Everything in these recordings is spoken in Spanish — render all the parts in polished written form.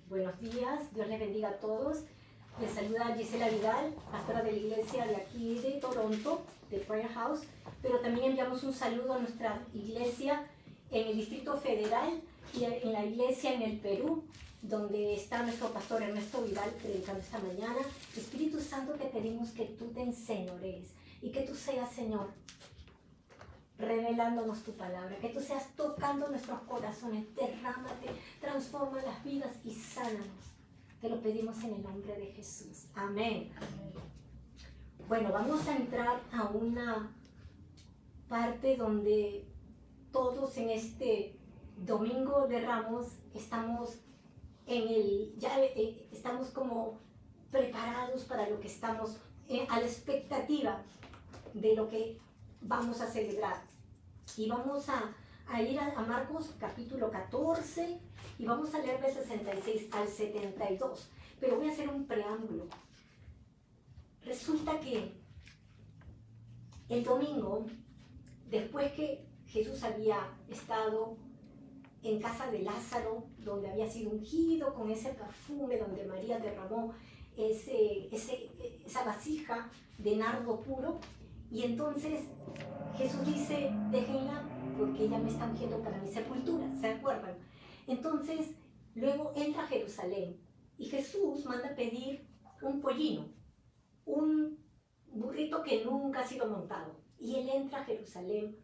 Buenos días, Dios les bendiga a todos. Les saluda Gisela Vidal, pastora de la iglesia de aquí de Toronto, de Prayer House, pero también enviamos un saludo a nuestra iglesia en el Distrito Federal y en la iglesia en el Perú, donde está nuestro pastor Ernesto Vidal predicando esta mañana. Espíritu Santo, te pedimos que tú te enseñorees y que tú seas, Señor, revelándonos tu palabra, que tú seas tocando nuestros corazones, derrámate, transforma las vidas y sánanos. Te lo pedimos en el nombre de Jesús. Amén. Amén. Bueno, vamos a entrar a una parte donde todos en este Domingo de Ramos estamos estamos como preparados para lo que estamos a la expectativa de lo que vamos a celebrar. Y vamos a ir a Marcos capítulo 14 y vamos a leer del 66 al 72. Pero voy a hacer un preámbulo. Resulta que el domingo, después que Jesús había estado en casa de Lázaro, donde había sido ungido con ese perfume, donde María derramó esa vasija de nardo puro, y entonces Jesús dice, déjenla porque ella me está ungiendo para mi sepultura, ¿se acuerdan? Entonces, luego entra a Jerusalén y Jesús manda pedir un pollino, un burrito que nunca ha sido montado. Y él entra a Jerusalén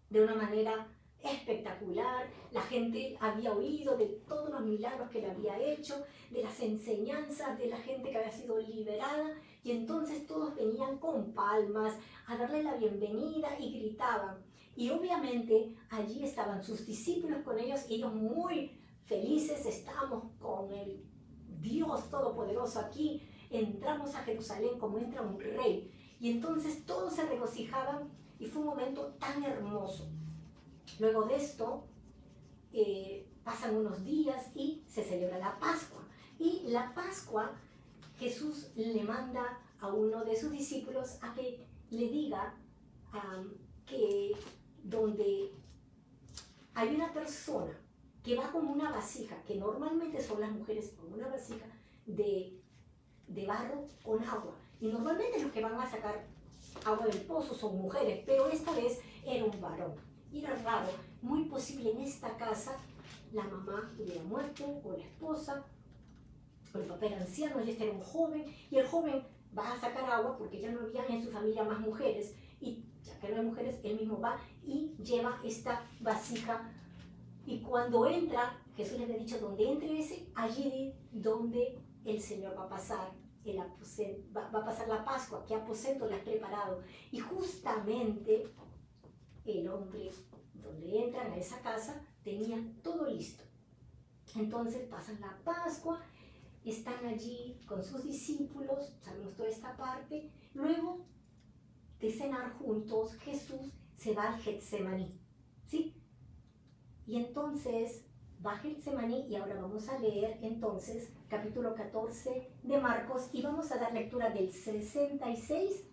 de una manera espectacular. La gente había oído de todos los milagros que él había hecho, de las enseñanzas de la gente que había sido liberada, y entonces todos venían con palmas a darle la bienvenida y gritaban. Y obviamente allí estaban sus discípulos con ellos, y ellos muy felices, estamos con el Dios Todopoderoso aquí, entramos a Jerusalén como entra un rey. Y entonces todos se regocijaban y fue un momento tan hermoso. Luego de esto, pasan unos días y se celebra la Pascua. Y la Pascua, Jesús le manda a uno de sus discípulos a que le diga que donde hay una persona que va con una vasija, que normalmente son las mujeres con una vasija de barro con agua, y normalmente los que van a sacar agua del pozo son mujeres, pero esta vez era un varón. Y era raro, muy posible en esta casa la mamá hubiera muerto, o la esposa, o el papá era anciano, y este era un joven, y el joven va a sacar agua porque ya no había en su familia más mujeres, y ya que no hay mujeres, él mismo va y lleva esta vasija. Y cuando entra, Jesús le había dicho, donde entre ese, allí donde el Señor va a pasar el aposento, va a pasar la Pascua, qué aposento le has preparado. Y justamente el hombre donde entran a esa casa tenía todo listo. Entonces pasan la Pascua, están allí con sus discípulos, sabemos toda esta parte. Luego de cenar juntos, Jesús se va al Getsemaní, ¿sí? Y entonces va a Getsemaní, y ahora vamos a leer entonces capítulo 14 de Marcos, y vamos a dar lectura del 66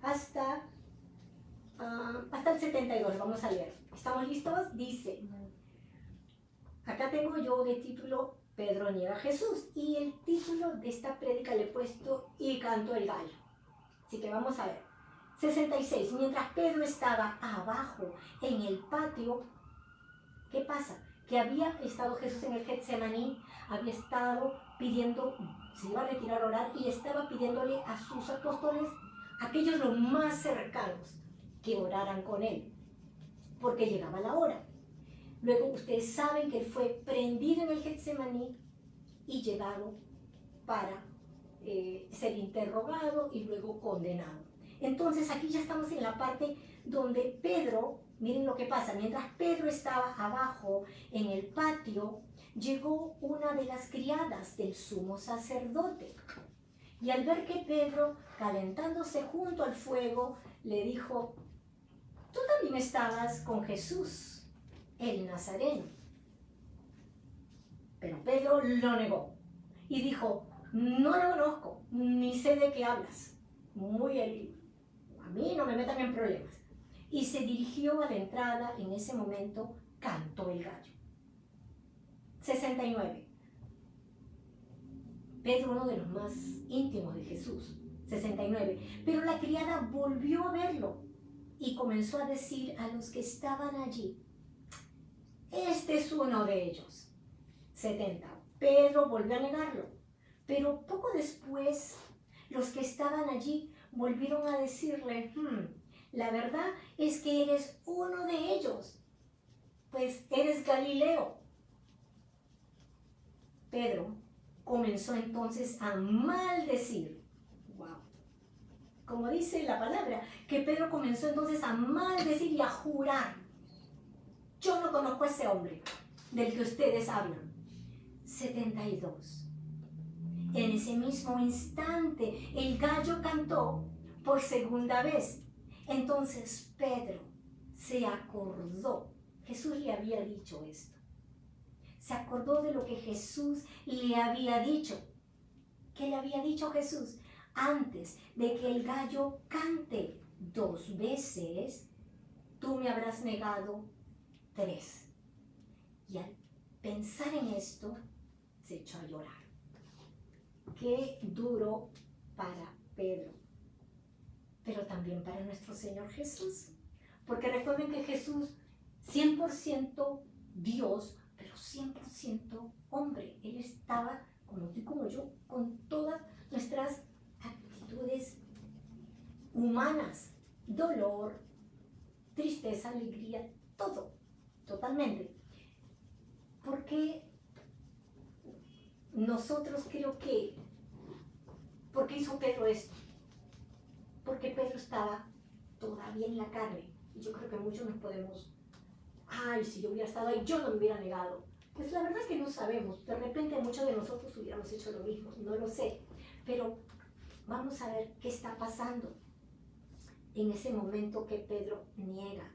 hasta el 72, vamos a leer. ¿Estamos listos? Dice, acá tengo yo de título Pedro niega a Jesús, y el título de esta prédica le he puesto Y cantó el gallo. Así que vamos a ver. 66. Mientras Pedro estaba abajo en el patio, ¿qué pasa? Que había estado Jesús en el Getsemaní, había estado pidiendo, se iba a retirar a orar, y estaba pidiéndole a sus apóstoles, aquellos los más cercanos, que oraran con él, porque llegaba la hora. Luego ustedes saben que él fue prendido en el Getsemaní y llevado para ser interrogado y luego condenado. Entonces aquí ya estamos en la parte donde Pedro, miren lo que pasa, mientras Pedro estaba abajo en el patio, llegó una de las criadas del sumo sacerdote, y al ver que Pedro, calentándose junto al fuego, le dijo, tú también estabas con Jesús, el Nazareno. Pero Pedro lo negó y dijo, no lo conozco, ni sé de qué hablas. A mí no me metan en problemas. Y se dirigió a la entrada. En ese momento cantó el gallo. 69. Pedro, uno de los más íntimos de Jesús. 69. Pero la criada volvió a verlo y comenzó a decir a los que estaban allí: este es uno de ellos. 70. Pedro volvió a negarlo, pero poco después los que estaban allí volvieron a decirle: la verdad es que eres uno de ellos, pues eres Galileo. Pedro comenzó entonces a maldecir. Wow. Como dice la palabra, que Pedro comenzó entonces a maldecir y a jurar: yo no conozco a ese hombre del que ustedes hablan. 72. En ese mismo instante el gallo cantó por segunda vez. Entonces Pedro se acordó. Jesús le había dicho esto. Se acordó de lo que Jesús le había dicho. ¿Qué le había dicho Jesús? Antes de que el gallo cante 2 veces, tú me habrás negado 3. Y al pensar en esto, se echó a llorar. Qué duro para Pedro, pero también para nuestro Señor Jesús. Porque recuerden que Jesús, 100% Dios, pero 100% hombre. Él estaba, como tú y como yo, con todas nuestras actitudes humanas: dolor, tristeza, alegría, todo, totalmente. Porque nosotros creo que, ¿por qué hizo Pedro esto? Porque Pedro estaba todavía en la carne. Y yo creo que muchos nos podemos: ay, si yo hubiera estado ahí, yo no me hubiera negado. Pues la verdad es que no sabemos. De repente muchos de nosotros hubiéramos hecho lo mismo, no lo sé. Pero vamos a ver qué está pasando en ese momento que Pedro niega.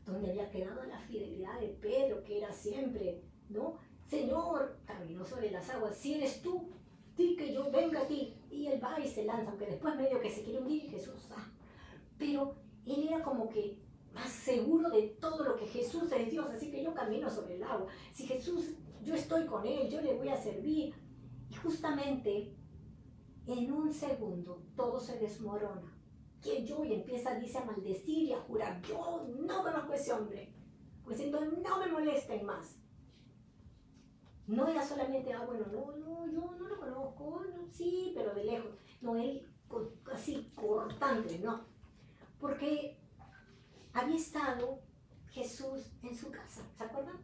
Donde había quedado la fidelidad de Pedro, que era siempre, ¿no? Señor, caminó sobre las aguas, si eres tú, di que yo venga a ti. Y él va y se lanza, aunque después medio que se quiere hundir, y Jesús, pero él era como que más seguro de todo lo que Jesús es Dios, así que yo camino sobre el agua. Si Jesús, yo estoy con él, yo le voy a servir. Y justamente en un segundo todo se desmorona. ¿Quién yo? Y empieza, dice, a maldecir y a jurar: yo no conozco a ese hombre, pues entonces no me molesten más. No era solamente: bueno, no, yo no lo conozco, no, sí, pero de lejos. No, él así, cortante, no. Porque había estado Jesús en su casa, ¿se acuerdan?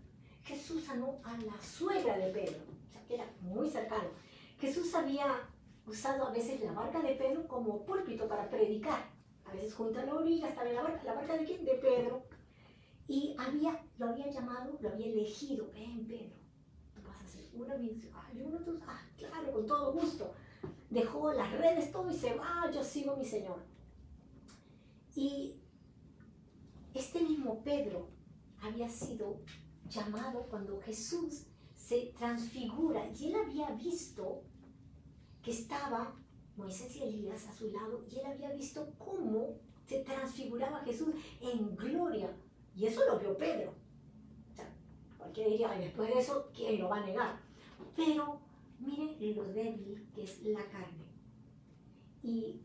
Jesús sanó a la suegra de Pedro, o sea, que era muy cercano. Jesús había usado a veces la barca de Pedro como púlpito para predicar. A veces junto a la orilla estaba la barca de ¿quién? De Pedro. Y lo había llamado, lo había elegido: ven, Pedro, tú vas a ser uno de mis... claro, con todo gusto. Dejó las redes, todo, y se va: yo sigo a mi Señor. Y este mismo Pedro había sido llamado cuando Jesús se transfigura, y él había visto que estaba Moisés y Elías a su lado, y él había visto cómo se transfiguraba Jesús en gloria, y eso lo vio Pedro. O sea, cualquiera diría: ay, después de eso, ¿quién lo va a negar? Pero miren lo débil que es la carne. Y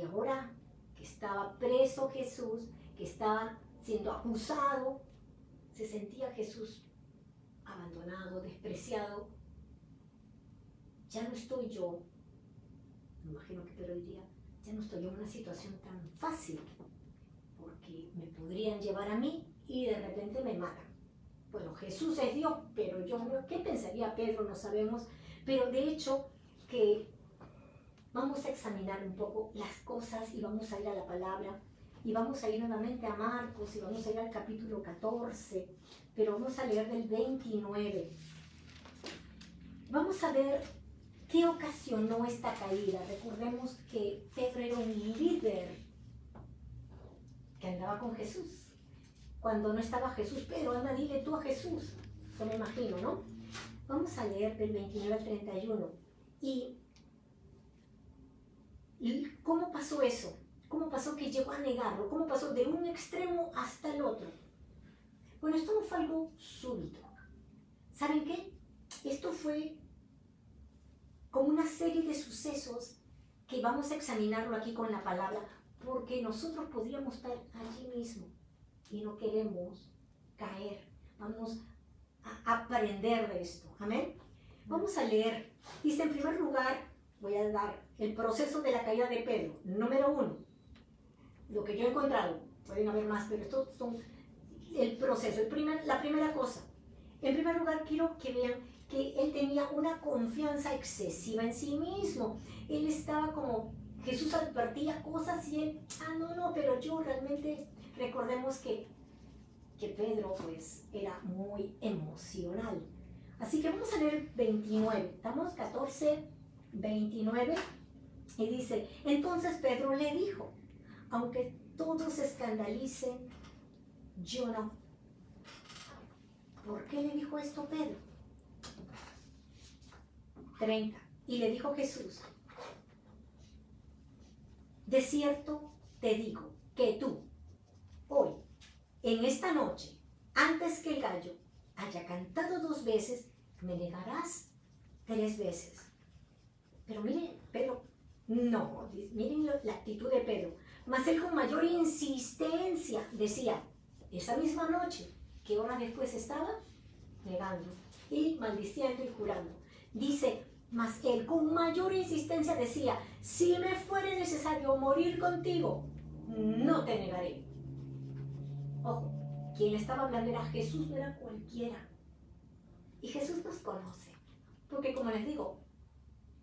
ahora que estaba preso Jesús, que estaba siendo acusado, se sentía Jesús abandonado, despreciado. Ya no estoy yo, me imagino que Pedro diría, ya no estoy en una situación tan fácil, porque me podrían llevar a mí y de repente me matan. Bueno, Jesús es Dios, pero yo no, ¿qué pensaría Pedro? No sabemos, pero de hecho que vamos a examinar un poco las cosas y vamos a ir a la palabra y vamos a ir nuevamente a Marcos y vamos a ir al capítulo 14, pero vamos a leer del 29. Vamos a ver qué ocasionó esta caída. Recordemos que Pedro era un líder que andaba con Jesús. Cuando no estaba Jesús: Pedro, anda, dile tú a Jesús. Yo me imagino, ¿no? Vamos a leer del 29 al 31. ¿Y cómo pasó eso? ¿Cómo pasó que llegó a negarlo? ¿Cómo pasó de un extremo hasta el otro? Bueno, esto no fue algo súbito. ¿Saben qué? Esto fue como una serie de sucesos que vamos a examinarlo aquí con la palabra, porque nosotros podríamos estar allí mismo y no queremos caer. Vamos a aprender de esto. Amén. Vamos a leer. Dice, en primer lugar, voy a dar el proceso de la caída de Pedro. Número 1. Lo que yo he encontrado. Pueden haber más, pero estos son el proceso. La primera cosa. En primer lugar, quiero que vean que él tenía una confianza excesiva en sí mismo. Él estaba como, Jesús advertía cosas y él, no, pero yo realmente, recordemos que Pedro pues era muy emocional. Así que vamos a leer 29, estamos 14, 29, y dice, entonces Pedro le dijo, aunque todos se escandalicen, yo no. ¿Por qué le dijo esto Pedro? 30, y le dijo Jesús, de cierto te digo que tú, hoy, en esta noche, antes que el gallo haya cantado 2 veces, me negarás 3 veces. Pero miren, Pedro, no, miren la actitud de Pedro. Mas él con mayor insistencia decía, esa misma noche, ¿qué hora después estaba? Negando y maldiciendo y jurando. Dice, mas él con mayor insistencia decía, si me fuere necesario morir contigo, no te negaré. Ojo, quien le estaba hablando era Jesús, no era cualquiera. Y Jesús nos conoce, porque como les digo,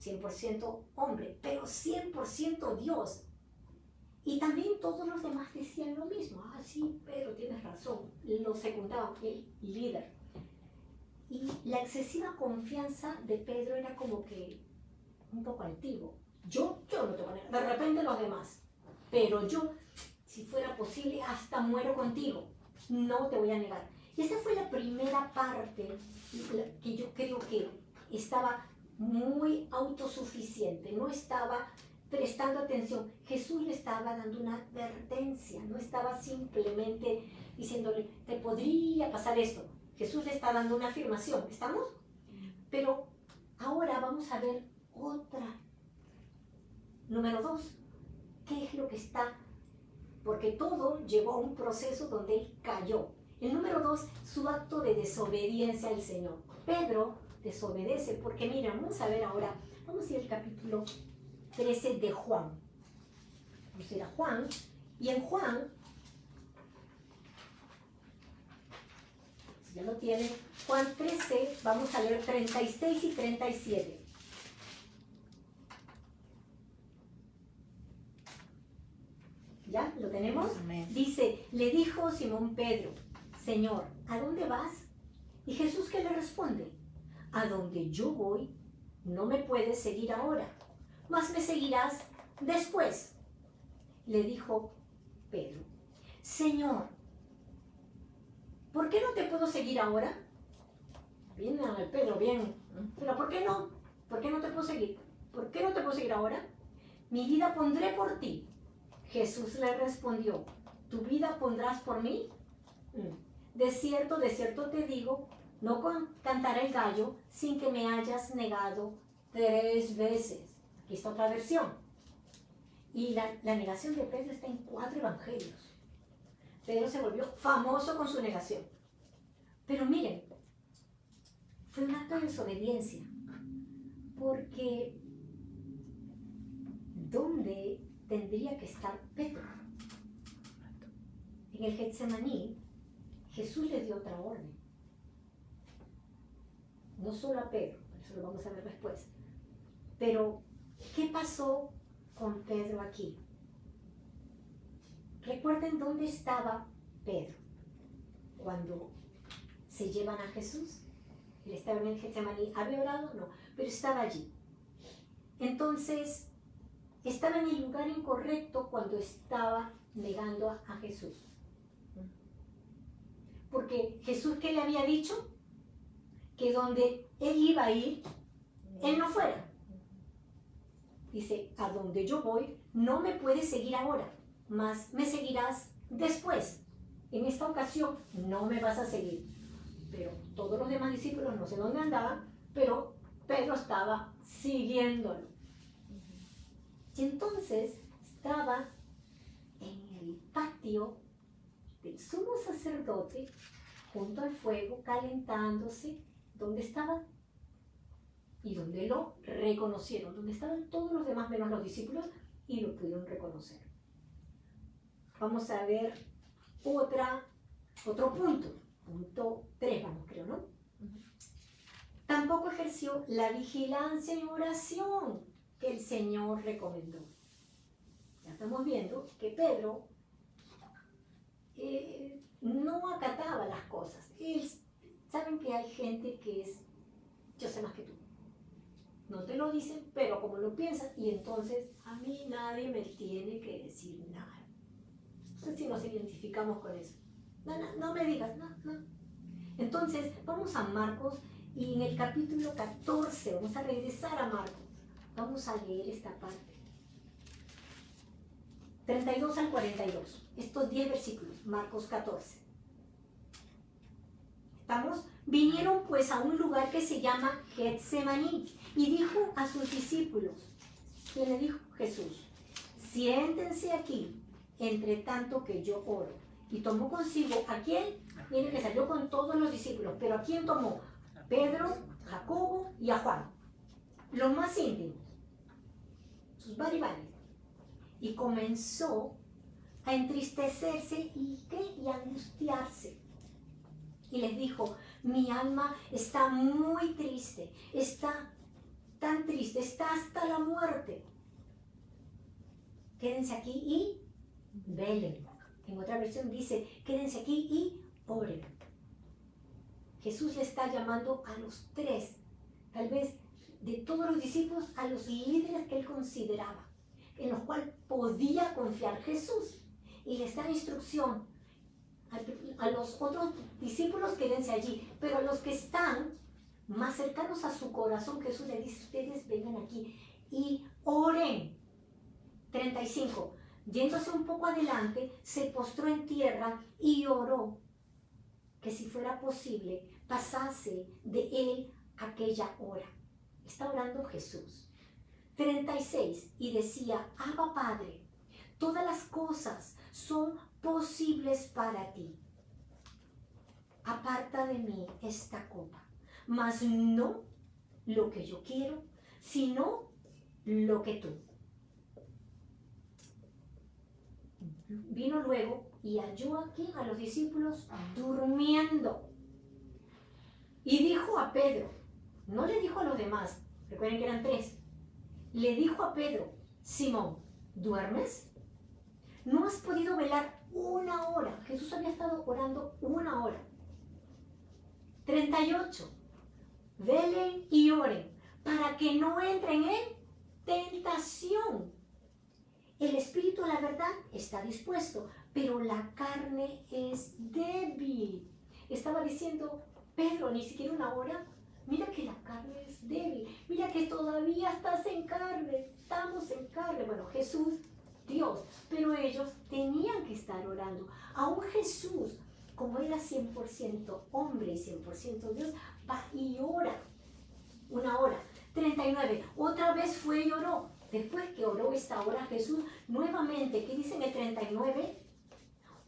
100% hombre, pero 100% Dios. Y también todos los demás decían lo mismo. Sí, Pedro, tienes razón. Lo secundaba el líder. Y la excesiva confianza de Pedro era como que un poco altivo. Yo no te voy a negar. De repente los demás. Pero yo, si fuera posible, hasta muero contigo. No te voy a negar. Y esa fue la primera parte que yo creo que estaba muy autosuficiente. No estaba prestando atención. Jesús le estaba dando una advertencia. No estaba simplemente diciéndole, te podría pasar esto. Jesús le está dando una afirmación. ¿Estamos? Pero ahora vamos a ver otra. Número 2. ¿Qué es lo que está? Porque todo llevó a un proceso donde él cayó. El número 2, su acto de desobediencia al Señor. Pedro desobedece, porque mira, vamos a ver ahora, vamos a ir al capítulo 13 de Juan. Vamos a ir a Juan, y en Juan, si ya lo tienen, Juan 13, vamos a leer 36 y 37. ¿Ya? ¿Lo tenemos? Amén. Dice, le dijo Simón Pedro, Señor, ¿a dónde vas? Y Jesús, ¿qué le responde? A donde yo voy, no me puedes seguir ahora, mas me seguirás después. Le dijo Pedro, Señor, ¿por qué no te puedo seguir ahora? Bien, Pedro, bien. Pero ¿por qué no? ¿Por qué no te puedo seguir? ¿Por qué no te puedo seguir ahora? Mi vida pondré por ti. Jesús le respondió, ¿tu vida pondrás por mí? De cierto te digo, no cantará el gallo sin que me hayas negado 3 veces. Aquí está otra versión. Y la negación de Pedro está en 4 evangelios. Pedro se volvió famoso con su negación. Pero miren, fue un acto de desobediencia. Porque ¿dónde tendría que estar Pedro? En el Getsemaní, Jesús le dio otra orden. No solo a Pedro, eso lo vamos a ver después. Pero, ¿qué pasó con Pedro aquí? Recuerden dónde estaba Pedro cuando se llevan a Jesús. Él estaba en el Getsemaní. ¿Había orado? No, pero estaba allí. Entonces, estaba en el lugar incorrecto cuando estaba negando a Jesús. Porque Jesús, ¿qué le había dicho? Que donde él iba a ir, él no fuera. Dice, a donde yo voy, no me puedes seguir ahora, mas me seguirás después. En esta ocasión no me vas a seguir. Pero todos los demás discípulos, no sé dónde andaban, pero Pedro estaba siguiéndolo. Y entonces estaba en el patio del sumo sacerdote, junto al fuego, calentándose, donde estaba y donde lo reconocieron, donde estaban todos los demás menos los discípulos y lo pudieron reconocer. Vamos a ver otro punto 3, vamos, creo, ¿no? Tampoco ejerció la vigilancia y oración que el Señor recomendó. Ya estamos viendo que Pedro no acataba las cosas. Saben que hay gente que es, yo sé más que tú. No te lo dicen, pero como lo piensan, y entonces a mí nadie me tiene que decir nada. No sé si nos identificamos con eso. No me digas, no. Entonces, vamos a Marcos, y en el capítulo 14, vamos a regresar a Marcos. Vamos a leer esta parte. 32 al 42. Estos 10 versículos, Marcos 14. ¿Estamos? Vinieron pues a un lugar que se llama Getsemaní y dijo a sus discípulos, ¿qué le dijo Jesús? Siéntense aquí, entre tanto que yo oro. Y tomó consigo, ¿a quién? Miren que salió con todos los discípulos, pero ¿a quién tomó? Pedro, Jacobo y a Juan, los más íntimos, sus varios. Y comenzó a entristecerse y angustiarse. Y les dijo, mi alma está muy triste, está tan triste, está hasta la muerte. Quédense aquí y velen. En otra versión dice, quédense aquí y oren. Jesús le está llamando a los tres, tal vez de todos los discípulos, a los líderes que él consideraba, en los cuales podía confiar Jesús. Y les da instrucción a los otros discípulos, quédense allí, pero a los que están más cercanos a su corazón, Jesús le dice, ustedes vengan aquí y oren. 35. Yéndose un poco adelante, se postró en tierra y oró que si fuera posible pasase de él aquella hora. Está orando Jesús. 36. Y decía, Abba Padre, todas las cosas son posibles para ti. Aparta de mí esta copa, mas no lo que yo quiero, sino lo que tú. Vino luego y halló aquí a los discípulos durmiendo. Y dijo a Pedro, no le dijo a los demás, recuerden que eran tres, le dijo a Pedro, Simón, ¿duermes? ¿No has podido velar una hora? Jesús había estado orando una hora. 38. Velen y oren para que no entren en tentación. El espíritu, la verdad, está dispuesto, pero la carne es débil. Estaba diciendo Pedro, ni siquiera una hora. Mira que la carne es débil. Mira que todavía estás en carne. Estamos en carne. Bueno, Jesús, Dios, pero ellos tenían que estar orando. Aún Jesús, como era 100% hombre y 100% Dios, va y ora. Una hora. 39. Otra vez fue y oró. Después que oró esta hora Jesús, nuevamente, ¿qué dice en el 39?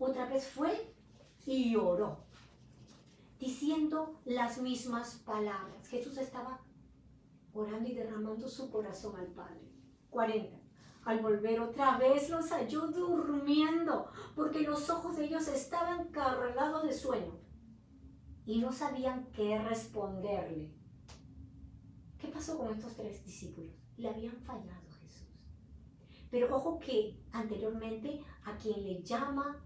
Otra vez fue y oró, diciendo las mismas palabras. Jesús estaba orando y derramando su corazón al Padre. 40. Al volver otra vez los halló durmiendo, porque los ojos de ellos estaban cargados de sueño y no sabían qué responderle. ¿Qué pasó con estos tres discípulos? Le habían fallado a Jesús. Pero ojo que anteriormente a quien le llama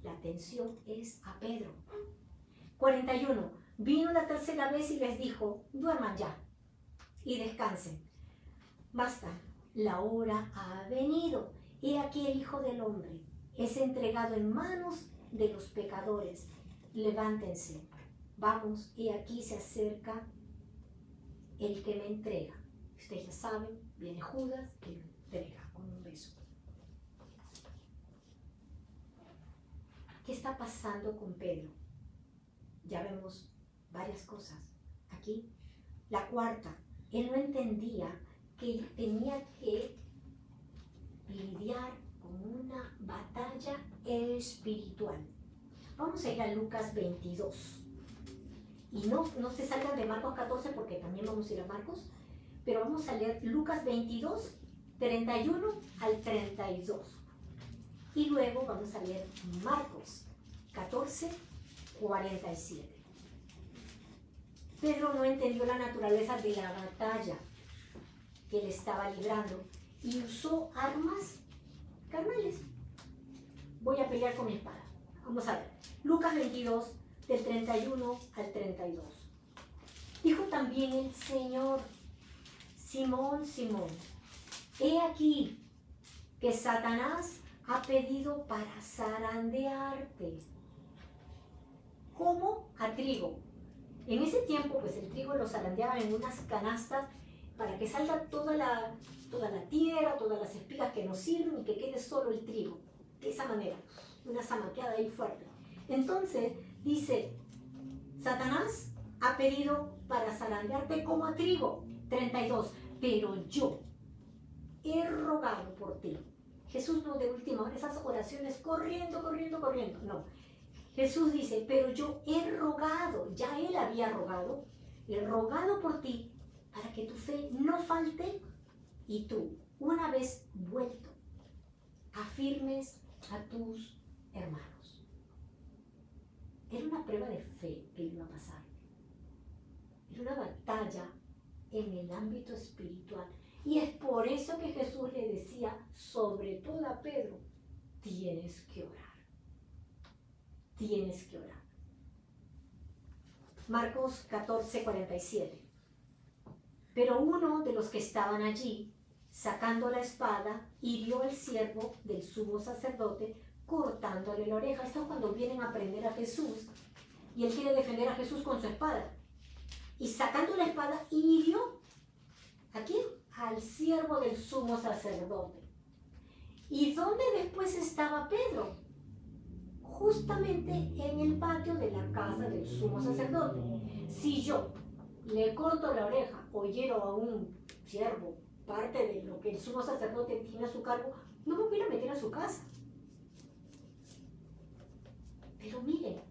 la atención es a Pedro. 41. Vino la tercera vez y les dijo, duerman ya y descansen. Basta, la hora ha venido. He aquí el Hijo del Hombre es entregado en manos de los pecadores. Levántense, vamos, y aquí se acerca el que me entrega. Ustedes ya saben, viene Judas y lo entrega con un beso. ¿Qué está pasando con Pedro? Ya vemos varias cosas. Aquí La cuarta, él no entendía que tenía que lidiar con una batalla espiritual. Vamos a ir a Lucas 22. Y no se salgan de Marcos 14 porque también vamos a ir a Marcos, pero vamos a leer Lucas 22, 31 al 32. Y luego vamos a leer Marcos 14, 47. Pedro no entendió la naturaleza de la batalla que él estaba librando y usó armas carnales. Voy a pelear con mi espada. Vamos a ver. Lucas 22, del 31 al 32. Dijo también el Señor: Simón, Simón, he aquí que Satanás ha pedido para zarandearte como a trigo. En ese tiempo, pues el trigo lo zarandeaban en unas canastas para que salga toda la tierra, todas las espigas que no sirven y que quede solo el trigo. De esa manera, una zamaqueada ahí fuerte. Entonces, dice, Satanás ha pedido para zarandearte como a trigo. 32. Pero yo he rogado por ti. Jesús no de última hora, esas oraciones corriendo, no. Jesús dice, pero yo he rogado, ya él había rogado, he rogado por ti para que tu fe no falte y tú, una vez vuelto, afirmes a tus hermanos. Era una prueba de fe que iba a pasar. Era una batalla en el ámbito espiritual. Y es por eso que Jesús le decía, sobre todo a Pedro, tienes que orar. Tienes que orar. Marcos 14, 47. Pero uno de los que estaban allí, sacando la espada, hirió al siervo del sumo sacerdote, cortándole la oreja. Esto es cuando vienen a prender a Jesús y él quiere defender a Jesús con su espada. Y sacando la espada, hirió ¿a quién? Al siervo del sumo sacerdote. ¿Y dónde después estaba Pedro? Justamente en el patio de la casa del sumo sacerdote. Si yo le corto la oreja o hiero a un siervo, parte de lo que el sumo sacerdote tiene a su cargo, no me voy a meter a su casa. Pero miren,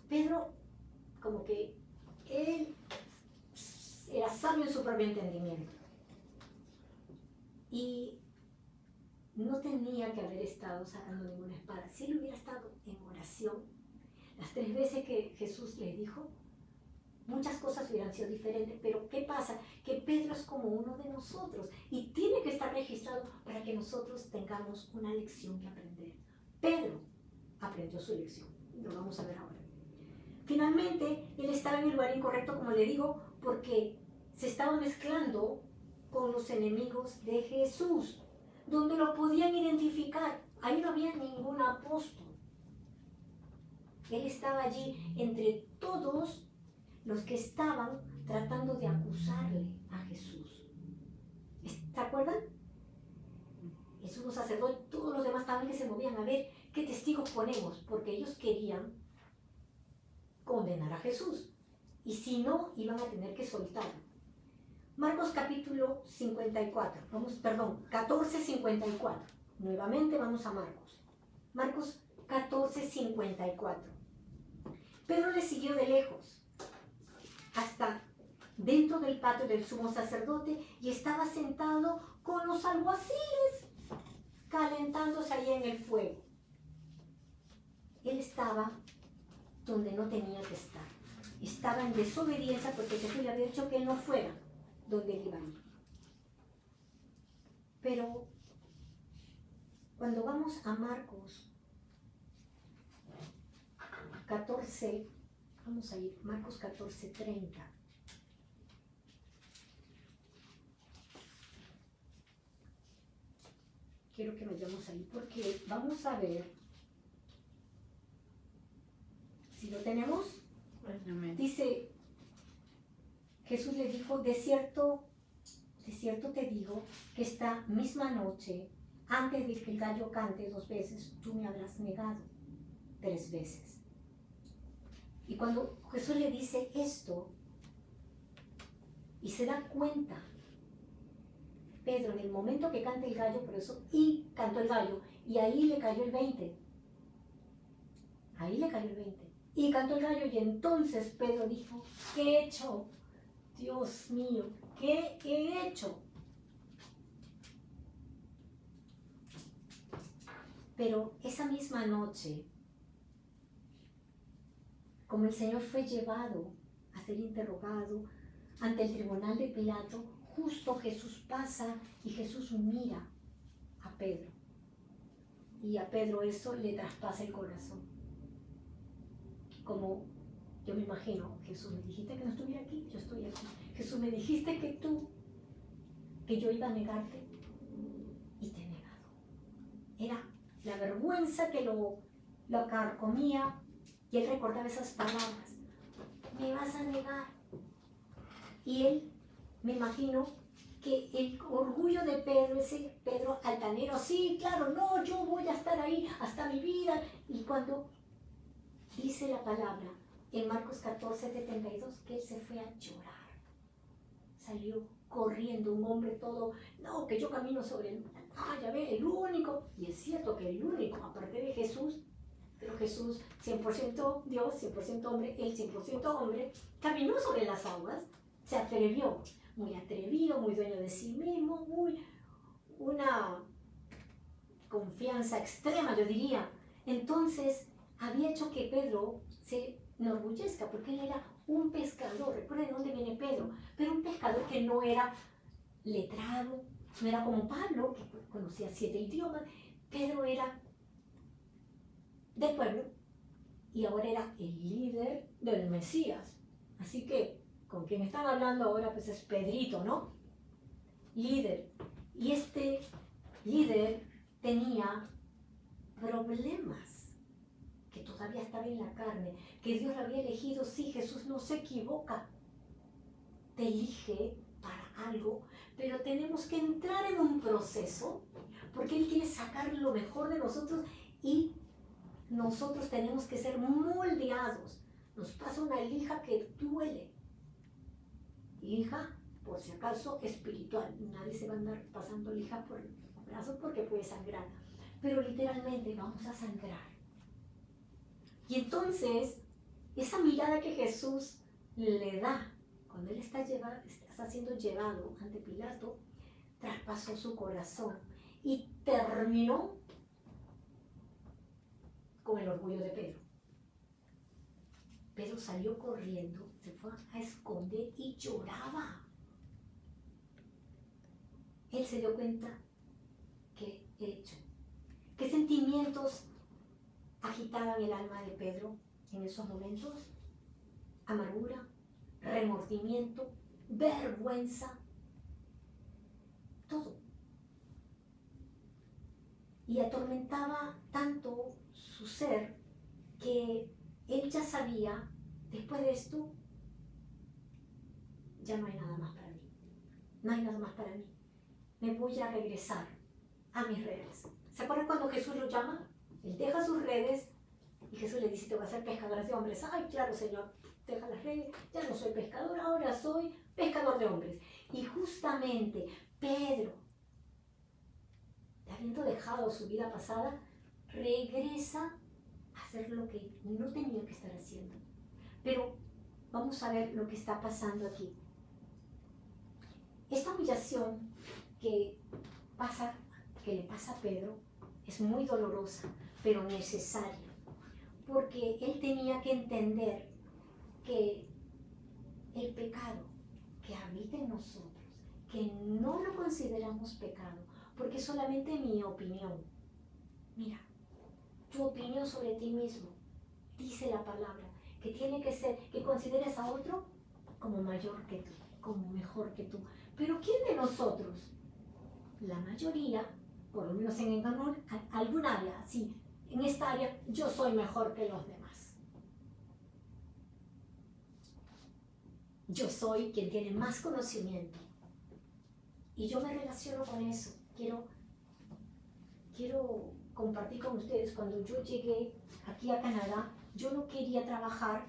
Pedro, como que él era sabio en su propio entendimiento. Y no tenía que haber estado sacando ninguna espada. Si él hubiera estado en oración, las 3 veces que Jesús le dijo, muchas cosas hubieran sido diferentes. Pero ¿qué pasa? Que Pedro es como uno de nosotros y tiene que estar registrado para que nosotros tengamos una lección que aprender. Pedro aprendió su lección. Lo vamos a ver ahora. Finalmente, él estaba en el lugar incorrecto, como le digo, porque se estaba mezclando con los enemigos de Jesús, donde lo podían identificar. Ahí no había ningún apóstol. Él estaba allí entre todos los que estaban tratando de acusarle a Jesús. ¿Se acuerdan? El sumo sacerdote, todos los demás estaban que se movían a ver qué testigos ponemos, porque ellos querían condenar a Jesús. Y si no, iban a tener que soltarlo. Marcos capítulo 54, 14, 54. Nuevamente vamos a Marcos. Marcos 14, 54. Pedro le siguió de lejos hasta dentro del patio del sumo sacerdote y estaba sentado con los alguaciles, calentándose ahí en el fuego. Él estaba donde no tenía que estar. Estaba en desobediencia porque Jesús le había dicho que él no fuera donde él iba a ir. Pero cuando vamos a Marcos 14, vamos a ir, Marcos 14, 30. Quiero que vayamos ahí porque vamos a ver si lo tenemos. Dice, Jesús le dijo, de cierto te digo que esta misma noche, antes de que el gallo cante 2 veces, tú me habrás negado 3 veces. Y cuando Jesús le dice esto, Y se da cuenta, Pedro, en el momento que canta el gallo, por eso, y cantó el gallo, y ahí le cayó el 20. Ahí le cayó el 20. Y cantó el gallo, y entonces Pedro dijo, ¿qué he hecho? Dios mío, ¿qué he hecho? Pero esa misma noche, como el Señor fue llevado a ser interrogado ante el tribunal de Pilato, justo Jesús pasa y Jesús mira a Pedro. Y a Pedro eso le traspasa el corazón. Como yo me imagino, Jesús, me dijiste que no estuviera aquí, yo estoy aquí. Jesús, me dijiste que yo iba a negarte y te he negado. Era la vergüenza que lo carcomía y él recordaba esas palabras. Me vas a negar. Y él, me imagino, que el orgullo de Pedro, ese Pedro altanero, sí, claro, no, yo voy a estar ahí hasta mi vida. Y cuando dice la palabra en Marcos 14:72, que él se fue a llorar. Salió corriendo un hombre todo, no, que yo camino sobre el mar. Ya ve, el único. Y es cierto que el único, aparte de Jesús, pero Jesús, 100% Dios, 100% hombre, él 100% hombre, caminó sobre las aguas, se atrevió, muy atrevido, muy dueño de sí mismo, una confianza extrema, yo diría. Entonces, había hecho que Pedro se enorgullezca, porque él era un pescador. Recuerden de dónde viene Pedro, pero un pescador que no era letrado, no era como Pablo, que conocía 7 idiomas. Pedro era del pueblo y ahora era el líder del Mesías. Así que, con quien están hablando ahora, pues es Pedrito, ¿no? Líder. Y este líder tenía problemas, que todavía estaba en la carne, que Dios lo había elegido. Sí, Jesús no se equivoca, te elige para algo, pero tenemos que entrar en un proceso, porque Él quiere sacar lo mejor de nosotros y nosotros tenemos que ser moldeados. Nos pasa una lija que duele. Lija, por si acaso, espiritual. Nadie se va a andar pasando lija por el brazo porque puede sangrar. Pero literalmente vamos a sangrar. Y entonces, esa mirada que Jesús le da cuando Él está siendo llevado ante Pilato, traspasó su corazón y terminó con el orgullo de Pedro. Pedro salió corriendo, se fue a esconder y lloraba. Él se dio cuenta que he hecho. ¿Qué sentimientos agitaban el alma de Pedro en esos momentos? Amargura, remordimiento, vergüenza, todo. Y atormentaba tanto su ser que él ya sabía, después de esto, ya no hay nada más para mí. No hay nada más para mí. Me voy a regresar a mis redes. ¿Se acuerdan cuando Jesús lo llama? Él deja sus redes y Jesús le dice, te voy a hacer pescadores de hombres. Ay, claro, Señor, deja las redes, ya no soy pescador, ahora soy pescador de hombres. Y justamente Pedro, habiendo dejado su vida pasada, regresa a hacer lo que no tenía que estar haciendo. Pero vamos a ver lo que está pasando aquí. Esta humillación que le pasa a Pedro es muy dolorosa, pero necesaria, porque él tenía que entender que el pecado que habita en nosotros, que no lo consideramos pecado, porque es solamente mi opinión. Mira, tu opinión sobre ti mismo, dice la palabra, que tiene que ser que consideres a otro como mayor que tú, como mejor que tú. Pero ¿quién de nosotros? La mayoría, por lo menos en alguna área, sí, en esta área yo soy mejor que los demás. Yo soy quien tiene más conocimiento. Y yo me relaciono con eso. Quiero compartir con ustedes, cuando yo llegué aquí a Canadá, yo no quería trabajar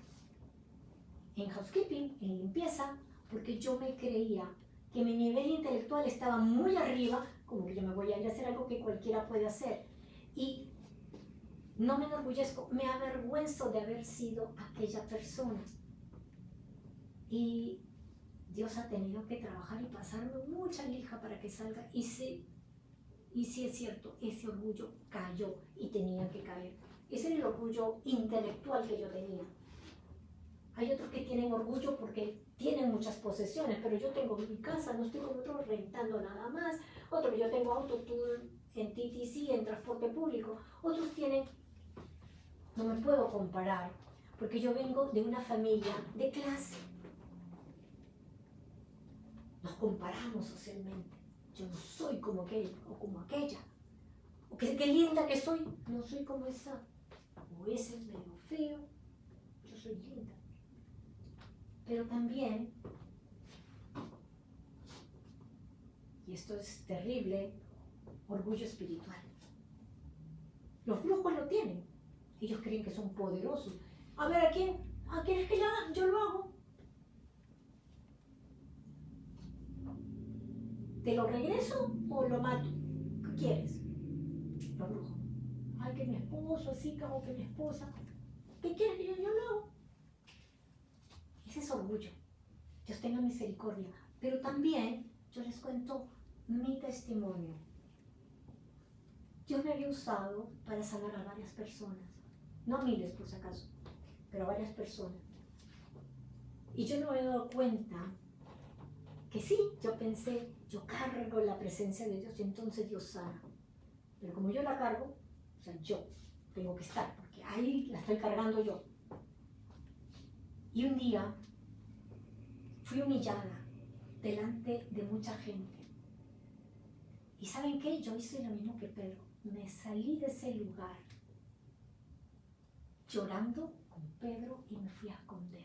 en housekeeping, en limpieza, porque yo me creía que mi nivel intelectual estaba muy arriba, como que yo me voy a ir a hacer algo que cualquiera puede hacer. Y no me enorgullezco, me avergüenzo de haber sido aquella persona. Y Dios ha tenido que trabajar y pasarme mucha lija para que salga. Y sí es cierto, ese orgullo cayó y tenía que caer. Ese era el orgullo intelectual que yo tenía. Hay otros que tienen orgullo porque tienen muchas posesiones, pero yo tengo mi casa, no estoy con otros rentando nada más. Otro que yo tengo autotour en TTC, en transporte público. Otros tienen, no me puedo comparar, porque yo vengo de una familia de clase. Nos comparamos socialmente. Yo no soy como aquel o como aquella. O qué linda que soy. No soy como esa. O ese es medio feo. Yo soy linda. Pero también, y esto es terrible, orgullo espiritual. Los brujos lo tienen. Ellos creen que son poderosos. A ver, ¿a quién es que lo haga? Yo lo hago. ¿Te lo regreso o lo mato? ¿Qué quieres? Los brujos. Ay, que mi esposo, así como que mi esposa. ¿Qué quieres que yo lo hago? Ese es orgullo. Dios tenga misericordia. Pero también yo les cuento mi testimonio. Dios me había usado para sanar a varias personas. No a miles, por si acaso, pero a varias personas. Y yo no me he dado cuenta que sí, yo pensé, yo cargo la presencia de Dios y entonces Dios sana. Pero como yo la cargo, o sea, yo tengo que estar, porque ahí la estoy cargando yo. Y un día fui humillada delante de mucha gente. ¿Y saben qué? Yo hice lo mismo que Pedro. Me salí de ese lugar llorando con Pedro y me fui a esconder.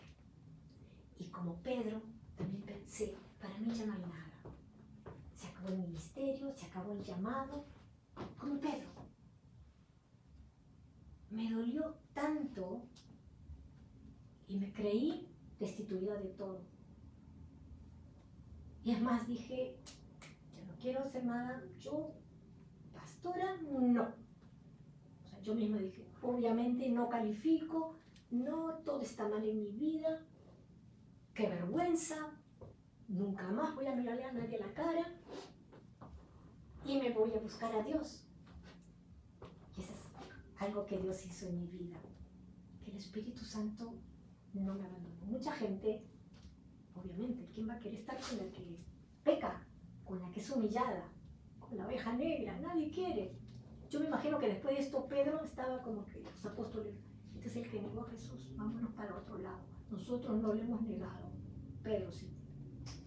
Y como Pedro, también pensé, para mí ya no hay nada. Se acabó el ministerio, se acabó el llamado. Como Pedro. Me dolió tanto y me creí destituida de todo. Y es más, dije, yo no quiero hacer nada, yo, pastora, no. O sea, yo misma dije, obviamente no califico, no, todo está mal en mi vida, qué vergüenza, nunca más voy a mirarle a nadie a la cara y me voy a buscar a Dios. Y eso es algo que Dios hizo en mi vida, que el Espíritu Santo no me abandonó. Mucha gente, obviamente, ¿quién va a querer estar con la que peca, con la que es humillada, con la oveja negra? Nadie quiere. Yo me imagino que después de esto Pedro estaba como que los apóstoles, este es el que negó a Jesús, vámonos para otro lado. Nosotros no le hemos negado, Pedro sí.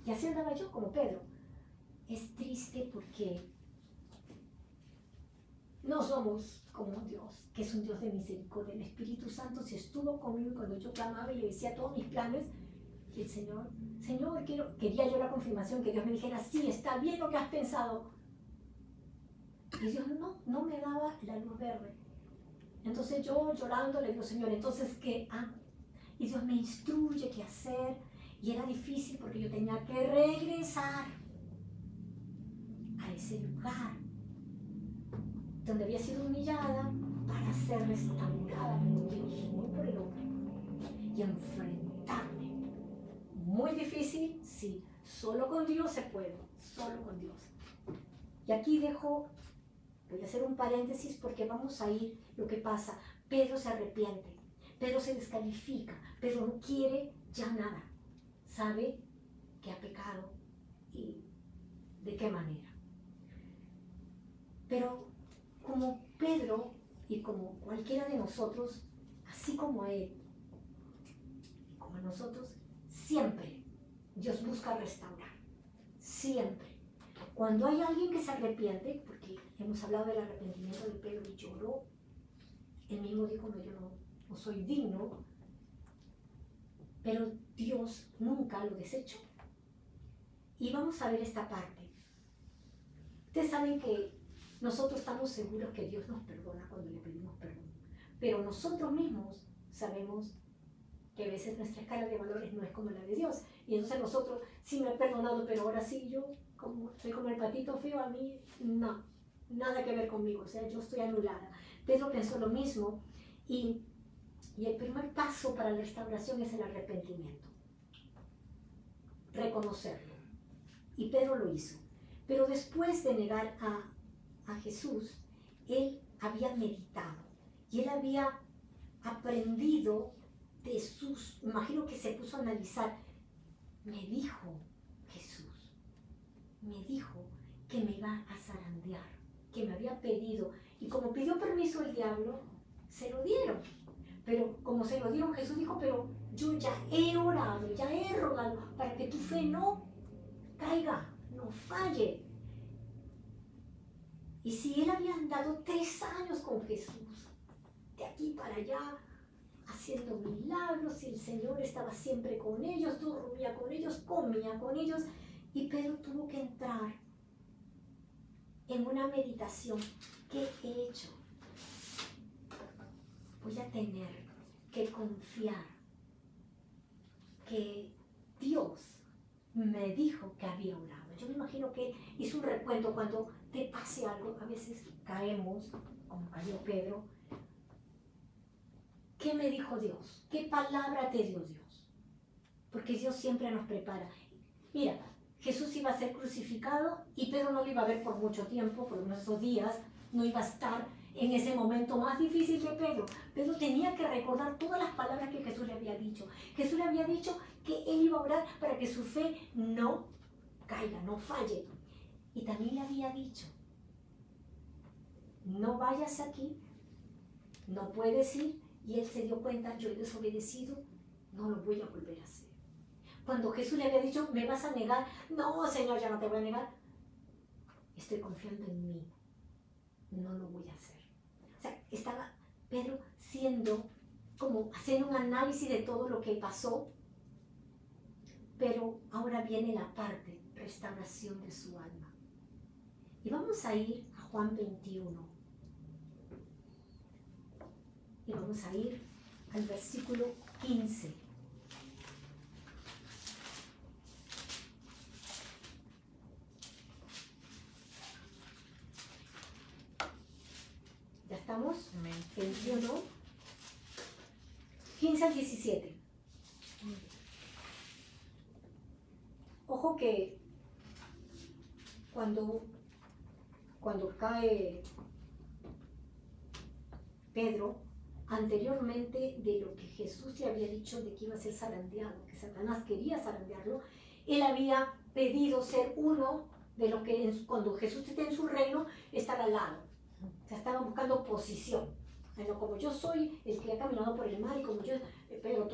Y así andaba yo como Pedro. Es triste porque no somos como Dios, que es un Dios de misericordia. El Espíritu Santo se estuvo conmigo cuando yo clamaba y le decía todos mis planes. Y el Señor, quería yo la confirmación, que Dios me dijera, sí, está bien lo que has pensado. Y Dios no me daba la luz verde. Entonces yo llorando le digo, Señor, entonces ¿qué? Y Dios me instruye qué hacer. Y era difícil porque yo tenía que regresar a ese lugar donde había sido humillada para ser restaurada por Dios, no por el hombre. Y enfrentarme. Muy difícil, sí. Solo con Dios se puede. Solo con Dios. Y aquí voy a hacer un paréntesis porque vamos a ir lo que pasa. Pedro se arrepiente. Pedro se descalifica. Pedro no quiere ya nada. Sabe que ha pecado y de qué manera. Pero como Pedro y como cualquiera de nosotros, así como a él, como a nosotros, siempre Dios busca restaurar. Siempre. Cuando hay alguien que se arrepiente, porque hemos hablado del arrepentimiento de Pedro y lloró, él mismo dijo, no, yo no soy digno, pero Dios nunca lo desechó. Y vamos a ver esta parte. Ustedes saben que nosotros estamos seguros que Dios nos perdona cuando le pedimos perdón, pero nosotros mismos sabemos que a veces nuestra escala de valores no es como la de Dios. Y entonces nosotros, sí me he perdonado, pero ahora sí yo, como soy como el patito feo, a mí no, nada que ver conmigo, o sea, yo estoy anulada. Pedro pensó lo mismo y el primer paso para la restauración es el arrepentimiento, reconocerlo. Y Pedro lo hizo. Pero después de negar a Jesús, él había meditado y él había aprendido de sus, imagino que se puso a analizar, me dijo Jesús, me dijo que me iba a zarandear, que me había pedido, y como pidió permiso el diablo, se lo dieron. Pero como se lo dieron, Jesús dijo, pero yo ya he orado, ya he rogado para que tu fe no caiga, no falle. Y si él había andado 3 años con Jesús, de aquí para allá, haciendo milagros, y el Señor estaba siempre con ellos, dormía con ellos, comía con ellos, y Pedro tuvo que entrar en una meditación. ¿Qué he hecho? Voy a tener que confiar que Dios me dijo que había orado. Yo me imagino que hizo un recuento cuando te pase algo, a veces caemos, como cayó Pedro. ¿Qué me dijo Dios? ¿Qué palabra te dio Dios? Porque Dios siempre nos prepara. Mira, Jesús iba a ser crucificado y Pedro no lo iba a ver por mucho tiempo, por unos 2 días, no iba a estar en ese momento más difícil de Pedro. Pedro tenía que recordar todas las palabras que Jesús le había dicho. Jesús le había dicho que él iba a orar para que su fe no caiga, no falle. Y también le había dicho, no vayas aquí, no puedes ir. Y él se dio cuenta, yo he desobedecido, no lo voy a volver a hacer. Cuando Jesús le había dicho, me vas a negar, no, Señor, ya no te voy a negar. Estoy confiando en mí, no lo voy a hacer. O sea, estaba Pedro como haciendo un análisis de todo lo que pasó, pero ahora viene la parte, restauración de su alma. Y vamos a ir a Juan 21. Y vamos a ir al versículo 15. ¿Ya estamos? 21, 15 al 17. Ojo que cuando cae Pedro, anteriormente de lo que Jesús le había dicho de que iba a ser zarandeado, que Satanás quería zarandearlo, él había pedido ser uno de los que cuando Jesús esté en su reino, estar al lado. O sea, estaba buscando posición. Bueno, como yo soy el que ha caminado por el mar, y como yo, Pedro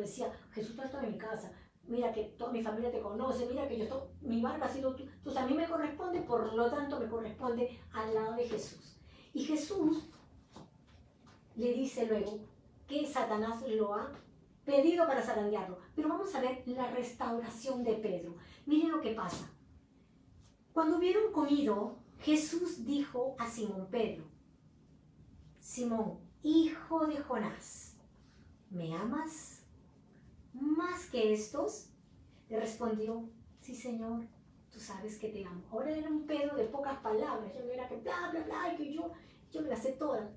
decía, Jesús está en mi casa, mira que toda mi familia te conoce, mira que mi barca ha sido tú, entonces a mí me corresponde, por lo tanto me corresponde al lado de Jesús. Y Jesús le dice luego que Satanás lo ha pedido para zarandearlo. Pero vamos a ver la restauración de Pedro. Miren lo que pasa. Cuando hubieron comido, Jesús dijo a Simón Pedro, Simón, hijo de Jonás, ¿me amas más que estos? Le respondió, sí, Señor, tú sabes que te amo. Ahora era un Pedro de pocas palabras, ya no era que bla, bla, bla, y que yo me las sé todas.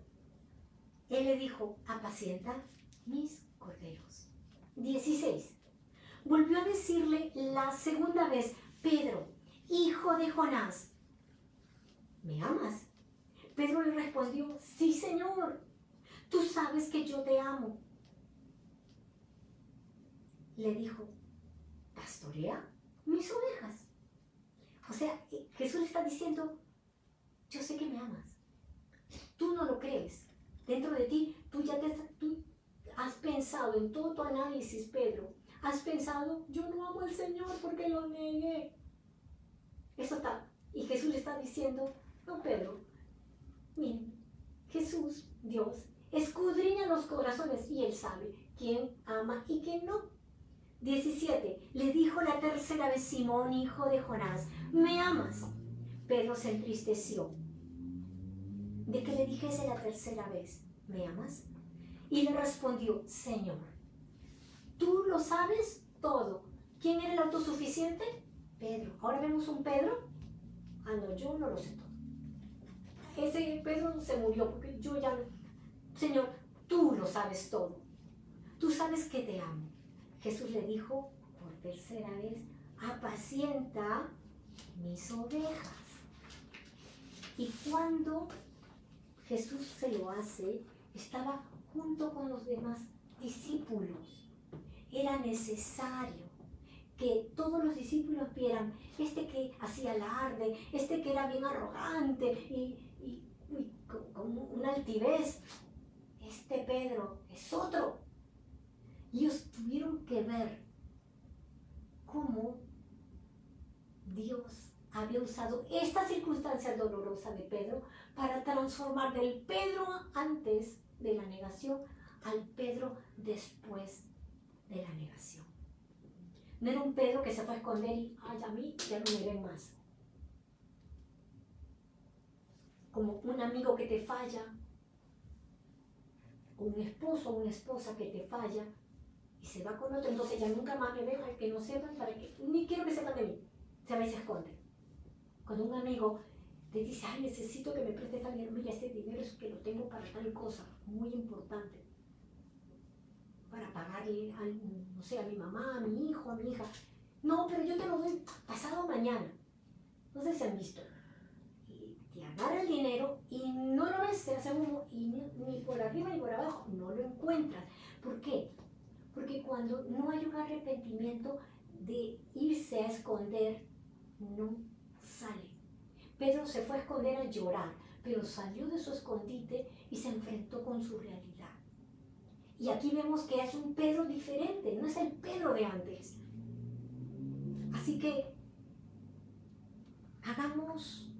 Él le dijo, apacienta mis corderos. 16. Volvió a decirle la segunda vez, Pedro, hijo de Jonás, ¿me amas? Pedro le respondió, sí, Señor, tú sabes que yo te amo. Le dijo, pastorea mis ovejas. O sea, Jesús le está diciendo, yo sé que me amas. Tú no lo crees. Dentro de ti, tú has pensado en todo tu análisis, Pedro. Has pensado, yo no amo al Señor porque lo negué. Eso está. Y Jesús le está diciendo, no, Pedro, miren, Jesús, Dios, escudriña los corazones y Él sabe quién ama y quién no. 17. Le dijo la tercera vez Simón, hijo de Jonás, ¿me amas? Pedro se entristeció de que le dijese la tercera vez, ¿me amas? Y le respondió, Señor, tú lo sabes todo, ¿Quién era el autosuficiente? Pedro. Ahora vemos un Pedro. Ah, no, yo no lo sé todo. Ese Pedro se murió porque yo ya no. Señor, tú lo sabes todo. Tú sabes que te amo. Jesús le dijo por tercera vez, apacienta mis ovejas. Y cuando Jesús se lo hace, estaba junto con los demás discípulos. Era necesario que todos los discípulos vieran este que hacía alarde, este que era bien arrogante y con una altivez. Este Pedro es otro. Y ellos tuvieron que ver cómo Dios había usado esta circunstancia dolorosa de Pedro para transformar del Pedro antes de la negación al Pedro después de la negación. No era un Pedro que se fue a esconder y, ay, a mí ya no me ven más. Como un amigo que te falla, o un esposo o una esposa que te falla y se va con otro, entonces ya nunca más me ven, al que no sepan, para que, ni quiero que sepan de mí. Se va y se esconde. Cuando un amigo te dice, ay, necesito que me prestes tal dinero, mira, este dinero es que lo tengo para tal cosa, muy importante, para pagarle a, no sé, a mi mamá, a mi hijo, a mi hija. No, pero yo te lo doy pasado mañana. No sé si han visto. Y te agarra el dinero y no lo ves, se hace humo y ni por arriba ni por abajo, no lo encuentras. ¿Por qué? Porque cuando no hay un arrepentimiento de irse a esconder, no sale. Pedro se fue a esconder a llorar, pero salió de su escondite y se enfrentó con su realidad. Y aquí vemos que es un Pedro diferente, no es el Pedro de antes. Así que hagamos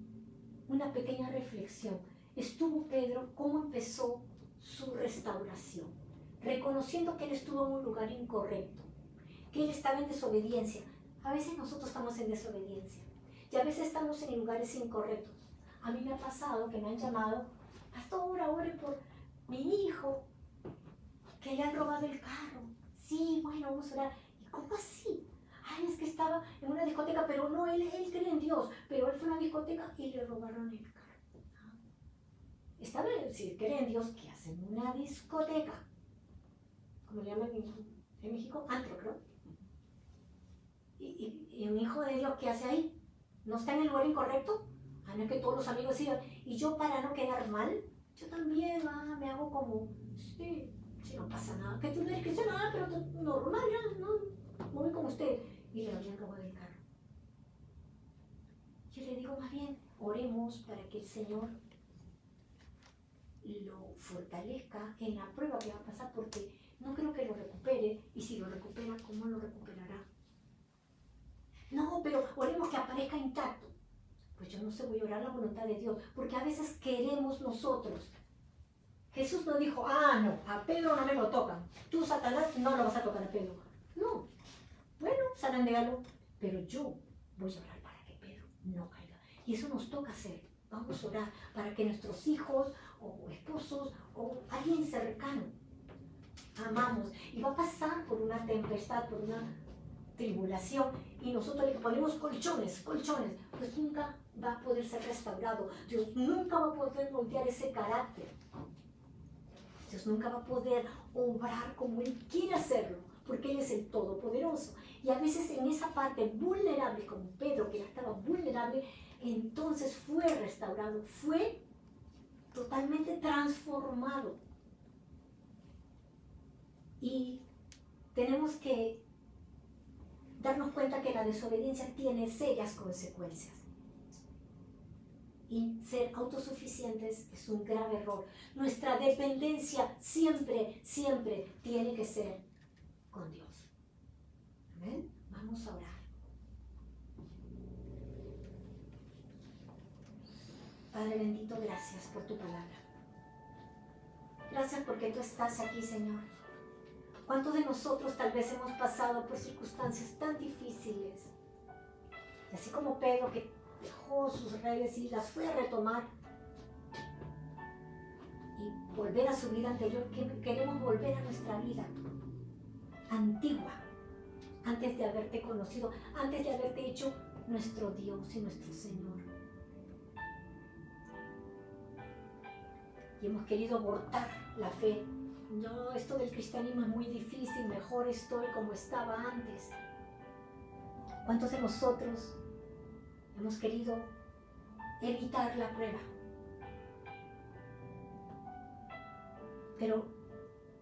una pequeña reflexión. Estuvo Pedro, ¿cómo empezó su restauración? Reconociendo que él estuvo en un lugar incorrecto, que él estaba en desobediencia. A veces nosotros estamos en desobediencia y a veces estamos en lugares incorrectos. A mí me ha pasado que me han llamado, pastora, ore por mi hijo, que le han robado el carro. Sí, bueno, vamos a orar. ¿Y cómo así? Ay, es que estaba en una discoteca, pero no, él cree en Dios, pero él fue a una discoteca y le robaron el carro. Estaba, si cree en Dios, ¿qué hace en una discoteca? ¿Cómo le llaman en México? Antro, creo. Y un hijo de Dios, ¿qué hace ahí? ¿No está en el lugar incorrecto? Ah, no es que todos los amigos iban. Y yo, para no quedar mal, yo también me hago como, sí, no pasa nada. Que tú no eres cristiano, pero normal, ya, no voy como usted. Y le habían robado el carro. Yo le digo, más bien, oremos para que el Señor lo fortalezca en la prueba que va a pasar, porque no creo que lo recupere, y si lo recupera, ¿cómo lo recuperará? No, pero oremos que aparezca intacto. Pues yo no sé, voy a orar la voluntad de Dios, porque a veces queremos nosotros. Jesús no dijo, no, a Pedro no me lo tocan. Tú, Satanás, no lo vas a tocar a Pedro. No. Bueno, zarandealo, pero yo voy a orar para que Pedro no caiga. Y eso nos toca hacer. Vamos a orar para que nuestros hijos o esposos o alguien cercano amamos. Y va a pasar por una tempestad, por una tribulación, y nosotros le ponemos colchones, pues nunca va a poder ser restaurado. Dios nunca va a poder moldear ese carácter. Dios nunca va a poder obrar como Él quiere hacerlo, porque Él es el Todopoderoso. Y a veces en esa parte vulnerable, como Pedro, que ya estaba vulnerable, entonces fue restaurado, fue totalmente transformado. Y tenemos que darnos cuenta que la desobediencia tiene serias consecuencias. Y ser autosuficientes es un grave error. Nuestra dependencia siempre, siempre tiene que ser con Dios. ¿Amén? Vamos a orar. Padre bendito, gracias por tu palabra. Gracias porque tú estás aquí, Señor. ¿Cuántos de nosotros tal vez hemos pasado por circunstancias tan difíciles? Y así como Pedro, que dejó sus redes y las fue a retomar y volver a su vida anterior, que queremos volver a nuestra vida antigua, antes de haberte conocido, antes de haberte hecho nuestro Dios y nuestro Señor. Y hemos querido abortar la fe. No, esto del cristianismo es muy difícil, mejor estoy como estaba antes. ¿Cuántos de nosotros hemos querido evitar la prueba? Pero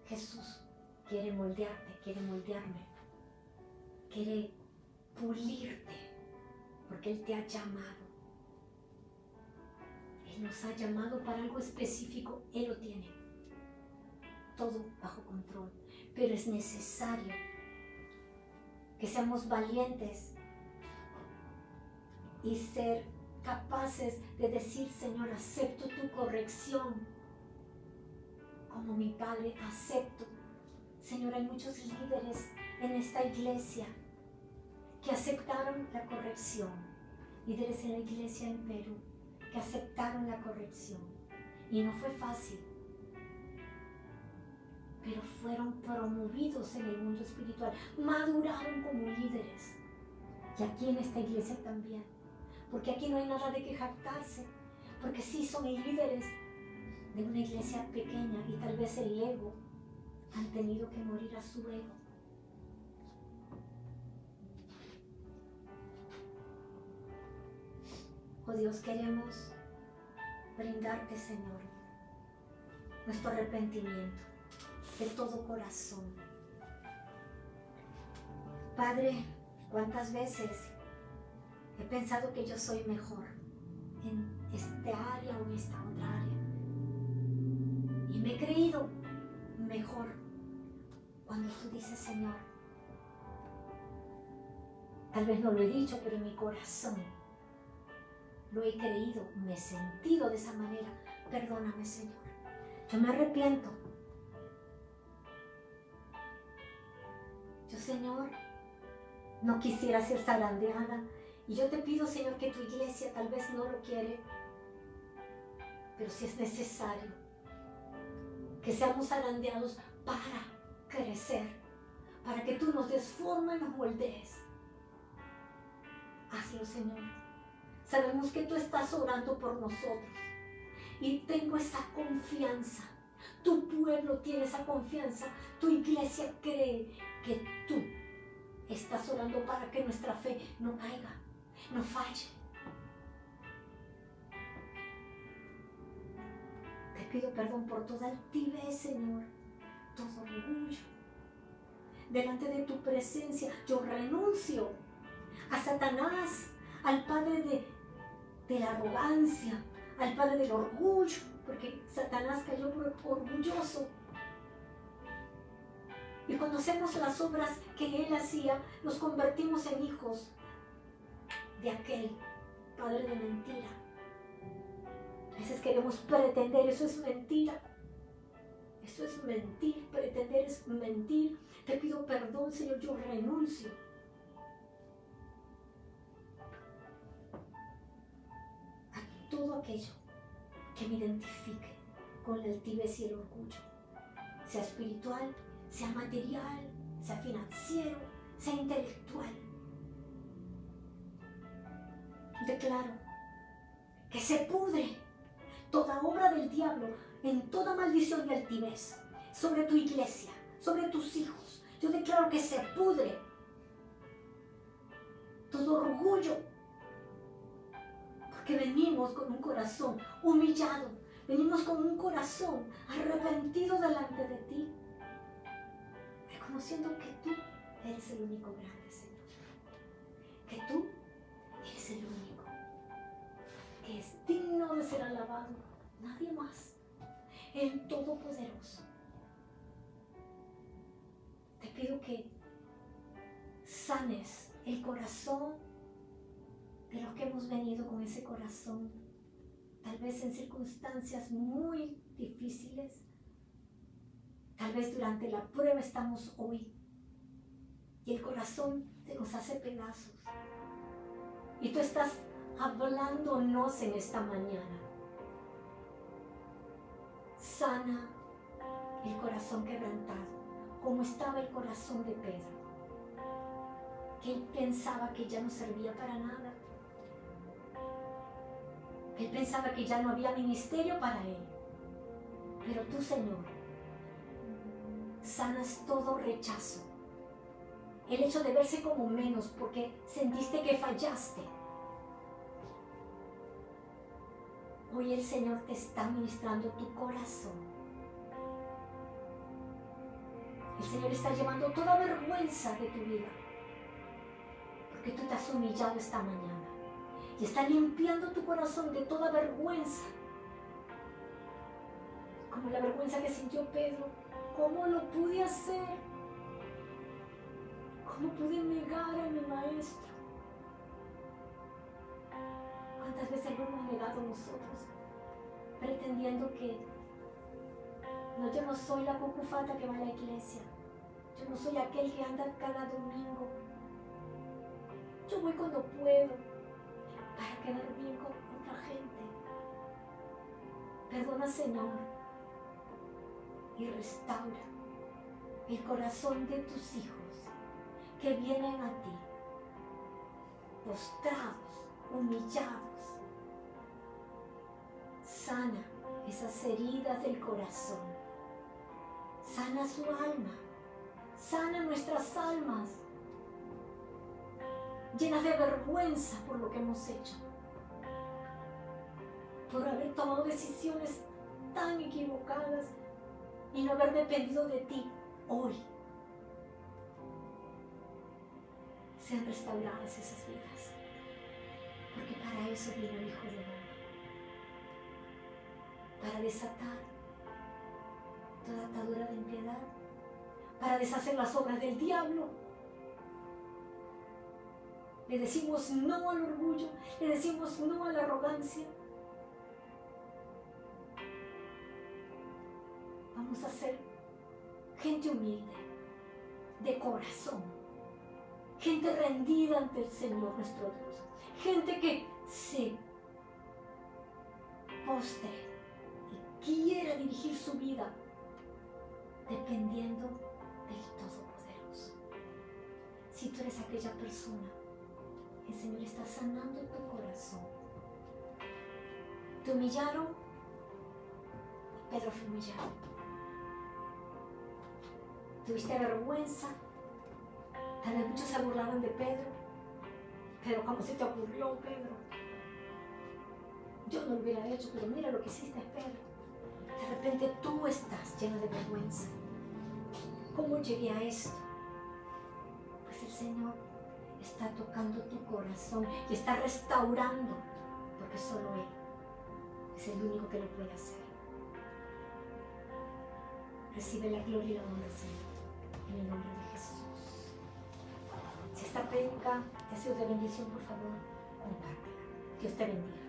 Jesús quiere moldearte, quiere moldearme, quiere pulirte, porque Él te ha llamado. Él nos ha llamado para algo específico, Él lo tiene. Todo bajo control. Pero es necesario que seamos valientes y ser capaces de decir, Señor, acepto tu corrección. Como mi Padre, acepto. Señor, hay muchos líderes en esta iglesia que aceptaron la corrección. Líderes en la iglesia en Perú que aceptaron la corrección. Y no fue fácil, pero fueron promovidos en el mundo espiritual, maduraron como líderes. Y aquí en esta iglesia también, porque aquí no hay nada de que jactarse, porque sí son líderes de una iglesia pequeña y tal vez el ego han tenido que morir a su ego. Oh Dios, queremos brindarte, Señor, nuestro arrepentimiento de todo corazón. Padre, ¿cuántas veces he pensado que yo soy mejor en esta área o en esta otra área? Y me he creído mejor cuando tú dices, Señor, tal vez no lo he dicho, pero en mi corazón lo he creído, me he sentido de esa manera. Perdóname, Señor. Yo me arrepiento. Yo, Señor, no quisiera ser zarandeada. Y yo te pido, Señor, que tu iglesia tal vez no lo quiere, pero si es necesario que seamos zarandeados para crecer, para que tú nos des forma y nos moldees. Hazlo, Señor. Sabemos que tú estás orando por nosotros y tengo esa confianza. Tu pueblo tiene esa confianza. Tu iglesia cree que tú estás orando para que nuestra fe no caiga, no falle. Te pido perdón por toda altivez, Señor, todo orgullo. Delante de tu presencia yo renuncio a Satanás, al padre de la arrogancia, al padre del orgullo, porque Satanás cayó por orgulloso. Y cuando hacemos las obras que él hacía, nos convertimos en hijos de aquel padre de mentira. A veces queremos pretender, eso es mentira. Eso es mentir, pretender es mentir. Te pido perdón, Señor, yo renuncio a todo aquello que me identifique con la altivez y el orgullo, sea espiritual, sea material, sea financiero, sea intelectual. Declaro que se pudre toda obra del diablo en toda maldición y altivez sobre tu iglesia, sobre tus hijos. Yo declaro que se pudre todo orgullo, porque venimos con un corazón humillado, venimos con un corazón arrepentido delante de ti, reconociendo que tú eres el único grande, Señor, que tú eres el único que es digno de ser alabado, nadie más, el Todopoderoso. Te pido que sanes el corazón de los que hemos venido con ese corazón, tal vez en circunstancias muy difíciles, tal vez durante la prueba estamos hoy y el corazón se nos hace pedazos y tú estás hablándonos en esta mañana. Sana el corazón quebrantado, como estaba el corazón de Pedro. que él pensaba que ya no servía para nada, que él pensaba que ya no había ministerio para él. Pero tú, Señor, sanas todo rechazo, el hecho de verse como menos porque sentiste que fallaste. Hoy el Señor te está ministrando tu corazón. El Señor está llevando toda vergüenza de tu vida, porque tú te has humillado esta mañana y está limpiando tu corazón de toda vergüenza, como la vergüenza que sintió Pedro. ¿Cómo lo pude hacer? ¿Cómo pude negar a mi maestro? ¿Cuántas veces lo hemos negado nosotros, pretendiendo que no, yo no soy la cucufata que va a la iglesia, yo no soy aquel que anda cada domingo, yo voy cuando puedo para quedar bien con otra gente? Perdona, Señor, y restaura el corazón de tus hijos que vienen a ti, postrados, humillados. Sana esas heridas del corazón, sana su alma, sana nuestras almas, llenas de vergüenza por lo que hemos hecho, por haber tomado decisiones tan equivocadas y no haber dependido de ti. Hoy sean restauradas esas vidas, porque para eso vino el Hijo del Hombre, para desatar toda atadura de impiedad, para deshacer las obras del diablo. Le decimos no al orgullo, le decimos no a la arrogancia. Vamos a ser gente humilde, de corazón, gente rendida ante el Señor nuestro Dios, gente que se postre y quiera dirigir su vida dependiendo del Todopoderoso. Si tú eres aquella persona, el Señor está sanando tu corazón. Te humillaron, Pedro fue humillado. Tuviste vergüenza, tal vez muchos se burlaron de Pedro. Pero ¿cómo se te ocurrió, Pedro? Yo no lo hubiera hecho, pero mira lo que hiciste, Pedro. De repente tú estás lleno de vergüenza. ¿Cómo llegué a esto? Pues el Señor está tocando tu corazón y está restaurando, porque solo Él es el único que lo puede hacer. Recibe la gloria y la honra, Señor, en el nombre de Jesús. Si esta prédica te ha sido de bendición, por favor, compártela. Dios te bendiga.